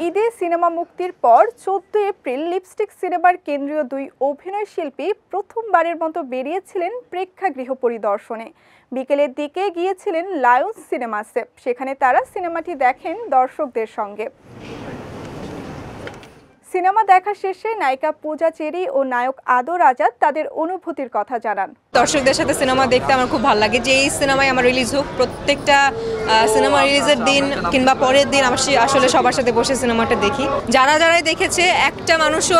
ঈদে সিনেমা মুক্তির পর 14 এপ্রিল লিপস্টিক সিনেমার কেন্দ্রীয় দুই অভিনয় শিল্পী প্রথমবারের মতো বেরিয়েছিলেন প্রেক্ষাগৃহ পরিদর্শনে। বিকেলের দিকে গিয়েছিলেন লায়ন্স সিনেমাসে, সেখানে তারা সিনেমাটি দেখেন দর্শকদের সঙ্গে। সিনেমা দেখা শেষে নায়িকা পূজা চেরি ও নায়ক আদর আজাদ তাদের অনুভূতির কথা জানান। দর্শকদের সাথে সিনেমা দেখতে আমার খুব ভালো লাগে। যে এই সিনেমায় আমার রিলিজ হোক, প্রত্যেকটা সিনেমা রিলিজের দিন কিংবা পরের দিন আমি আসলে সবার সাথে বসে সিনেমাটা দেখি। যারাই দেখেছে একটা মানুষও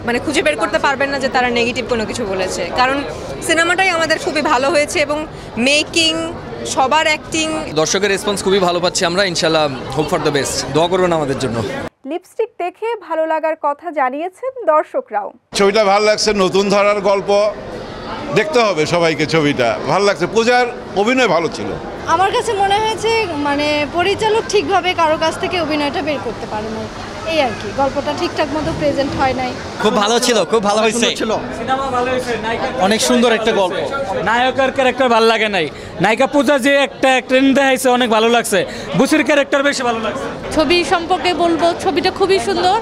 মানে খুঁজে বের করতে পারবেন না যে তারা নেগেটিভ কোনো কিছু বলেছে, কারণ সিনেমাটাই আমাদের খুবই ভালো হয়েছে এবং মেকিং সবার অ্যাক্টিং দর্শকের রেসপন্স খুবই ভালো পাচ্ছি আমরা। ইনশাআল্লাহ হোপ ফর দ্য বেস্ট, দোয়া করবেন আমাদের জন্য। লিপস্টিক দেখে ভালো লাগার কথা জানিয়েছেন দর্শকরাও। ছবিটা ভালো লাগছে, নতুন ধারার গল্প, দেখতে হবে সবাইকে। ছবিটা ভালো লাগছে, পূজার অভিনয় ভালো ছিল। আমার কাছে মনে হয়েছে মানে পরিচালক ঠিকভাবে কারো কাছ থেকে অভিনয়টা বের করতে পারে না, এই আর কি। গল্পটা ঠিকঠাক মতো প্রেজেন্ট হয় নাই। খুব ভালো ছিল, খুব ভালো হয়েছে। সিনেমা ভালো হয়েছে, অনেক সুন্দর একটা গল্প। নায়কের ক্যারেক্টার ভালো লাগে নাই, নায়িকা পূজা যে একটা ট্রেন্ড দেখাইছে অনেক ভালো লাগছে। বুসির ক্যারেক্টার বেশি ভালো লাগছে। ছবি সম্পর্কে বলবো, ছবিটা খুবই সুন্দর,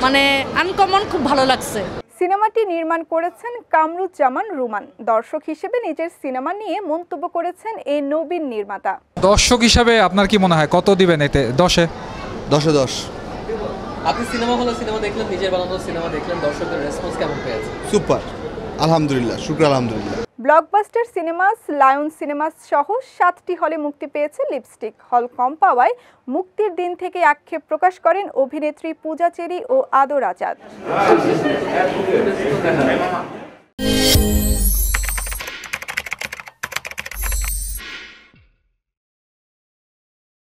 মানে আনকমন, খুব ভালো লাগছে। সিনেমাটি নির্মাণ করেছেন কামরুজ্জামান রুমান। দর্শক হিসেবে নিজের সিনেমা নিয়ে মন্তব্য করেছেন এই নবীন নির্মাতা। দর্শক হিসাবে আপনার কি মনে হয় কত দিবেন এতে? 10-এ 10 আপনি সিনেমা হলে সিনেমা দেখলেন, নিজের বানানো সিনেমা দেখলেন, দর্শকদের রেসপন্স কেমন পেয়েছে? সুপার, আলহামদুলিল্লাহ, শুকর আলহামদুলিল্লাহ। ব্লকবাস্টার সিনেমাস, লায়ন্স সিনেমাস সহ 7টি হলে মুক্তি পেয়েছে লিপস্টিক। হল কম পাওয়ায় মুক্তির দিন থেকে আক্ষেপ প্রকাশ করেন অভিনেত্রী পূজা চেরি ও আদর আজাদ।